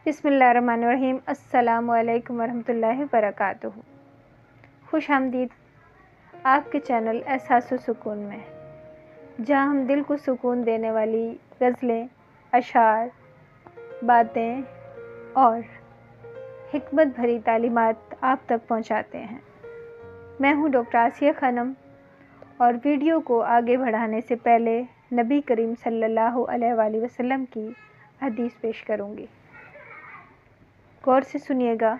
बिस्मिल्लाहिर्रहमानिर्रहीम। अस्सलामु अलैकुम वरहमतुल्लाहि वबरकातुहू। खुश आमदीद आपके चैनल एहसास सुकून में, जहाँ हम दिल को सुकून देने वाली गज़लें, अशार, बातें और हिकमत भरी तालीमात आप तक पहुँचाते हैं। मैं हूँ डॉक्टर आसिया खानम, और वीडियो को आगे बढ़ाने से पहले नबी करीम सल्लल्लाहु अलैहि वसल्लम की हदीस पेश करूँगी। गौर से सुनिएगा।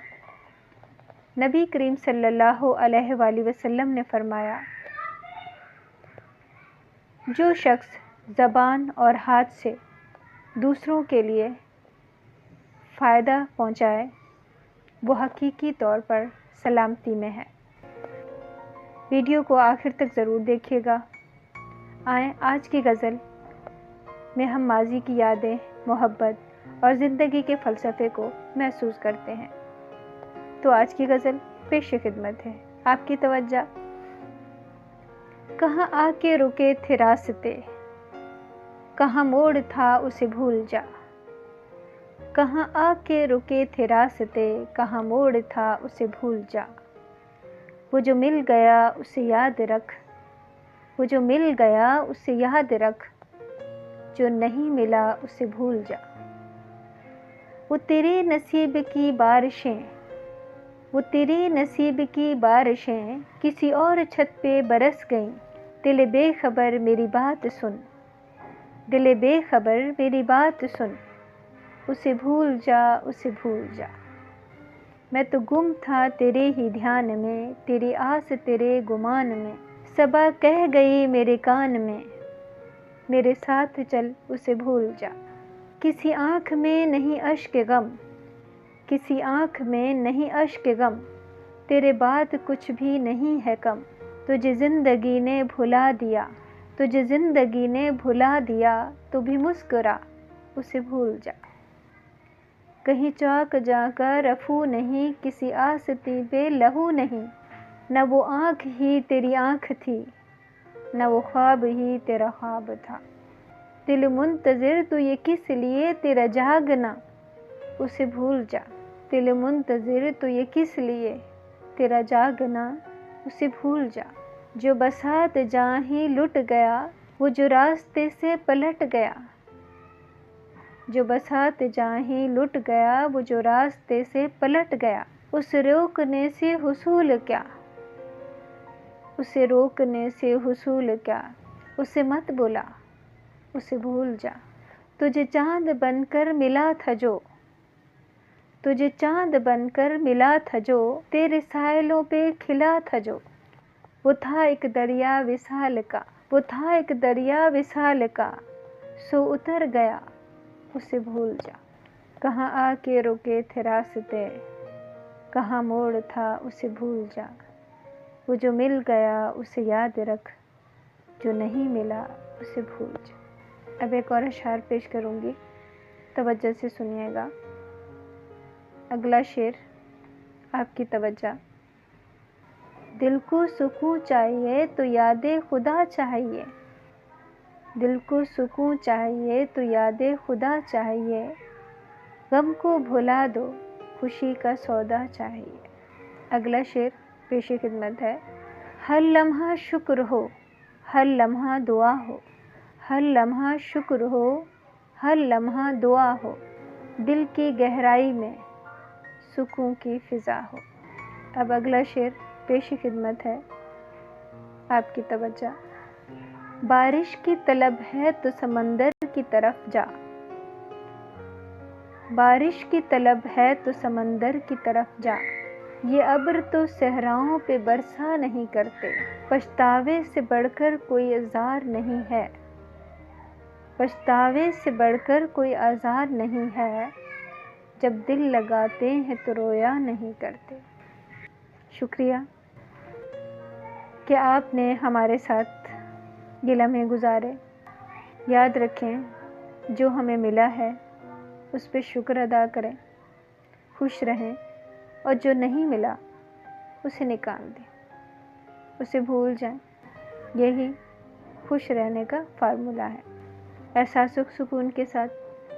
नबी करीम सल्लल्लाहु अलैहि वसल्लम ने फरमाया, जो शख्स ज़बान और हाथ से दूसरों के लिए फ़ायदा पहुँचाए वो हकीकी तौर पर सलामती में है। वीडियो को आखिर तक ज़रूर देखिएगा। आएँ आज की गज़ल में हम माजी की यादें, मोहब्बत और ज़िंदगी के फ़लसफ़े को महसूस करते हैं। तो आज की गज़ल पेश खिदमत है। आपकी तवज्जो। कहाँ आके रुके थे रास्ते, कहाँ मोड़ था उसे भूल जा। कहाँ आके रुके थे रास्ते, कहाँ मोड़ था उसे भूल जा। वो जो मिल गया उसे याद रख, वो जो मिल गया उसे याद रख, जो नहीं मिला उसे भूल जा। वो तेरे नसीब की बारिशें, वो तेरे नसीब की बारिशें किसी और छत पे बरस गईं। दिल बेखबर मेरी बात सुन, दिल बेखबर मेरी बात सुन, उसे भूल जा, उसे भूल जा। मैं तो गुम था तेरे ही ध्यान में, तेरी आस तेरे गुमान में। सबा कह गई मेरे कान में, मेरे साथ चल उसे भूल जा। किसी आँख में नहीं अश्क गम, किसी आँख में नहीं अश्क गम, तेरे बाद कुछ भी नहीं है कम। तुझे ज़िंदगी ने भुला दिया, तुझे ज़िंदगी ने भुला दिया, तू भी मुस्कुरा उसे भूल जा। कहीं चौक जाकर रफू नहीं, किसी आसती पे लहू नहीं। न वो आँख ही तेरी आँख थी, न वो ख्वाब ही तेरा ख्वाब था। दिल मुंतज़िर तू ये किस लिए, तेरा जागना उसे भूल जा। दिल मुंतज़िर तू ये किस लिए, तेरा जागना उसे भूल जा। जो बसात जहाँ ही लुट गया, वो जो रास्ते से पलट गया। जो बसात जहाँ ही लुट गया, वो जो रास्ते से पलट गया। उस रोकने से हुसूल क्या, उसे रोकने से हुसूल क्या, उसे मत बुला उसे भूल जा। तुझे चाँद बनकर मिला था जो, तुझे चाँद बनकर मिला था जो, तेरे साइलों पे खिला था जो। वो था एक दरिया विशाल का, वो था एक दरिया विशाल का, सो उतर गया उसे भूल जा। कहाँ आके रुके थे रास्ते, कहाँ मोड़ था उसे भूल जा। वो जो मिल गया उसे याद रख, जो नहीं मिला उसे भूल जा। अब एक और अशार पेश करूँगी, तवज्जो से सुनिएगा। अगला शेर आपकी तवज्जो। दिल को सुकून चाहिए तो यादें खुदा चाहिए, दिल को सुकून चाहिए तो यादें खुदा चाहिए। गम को भुला दो, खुशी का सौदा चाहिए। अगला शेर पेश खिदमत है। हर लम्हा शुक्र हो, हर लम्हा दुआ हो, हर लम्हा शुक्र हो, हर लम्हा दुआ हो। दिल की गहराई में सुकून की फ़िज़ा हो। अब अगला शेर पेश खिदमत है। आपकी तवज्जो। बारिश की तलब है तो समंदर की तरफ जा, बारिश की तलब है तो समंदर की तरफ जा। ये अब्र तो सहराओं पे बरसा नहीं करते, पछतावे से बढ़कर कोई आज़ार नहीं है, पछतावे से बढ़कर कोई आज़ार नहीं है। जब दिल लगाते हैं तो रोया नहीं करते। शुक्रिया कि आपने हमारे साथ ये लम्हे गुजारे। याद रखें, जो हमें मिला है उस पर शुक्र अदा करें, खुश रहें, और जो नहीं मिला उसे निकाल दें, उसे भूल जाएं। यही खुश रहने का फार्मूला है। एहसास सुकून के साथ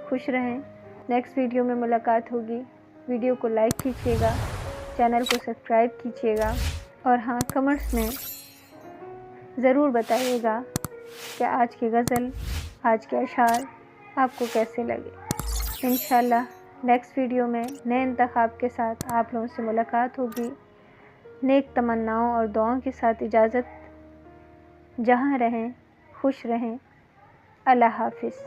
खुश रहें, نیکسٹ ویڈیو میں ملاقات ہوگی۔ ویڈیو کو لائک کیجیے گا، چینل کو سبسکرائب کیجیے گا، اور ہاں کمنٹس میں ضرور بتائیے گا کہ آج کی غزل، آج کے اشعار آپ کو کیسے لگے۔ انشاءاللہ نیکسٹ ویڈیو میں نئے انتخاب کے ساتھ آپ لوگوں سے ملاقات ہوگی۔ نیک تمناؤں اور دعاؤں کے ساتھ اجازت۔ جہاں رہیں خوش رہیں۔ اللہ حافظ۔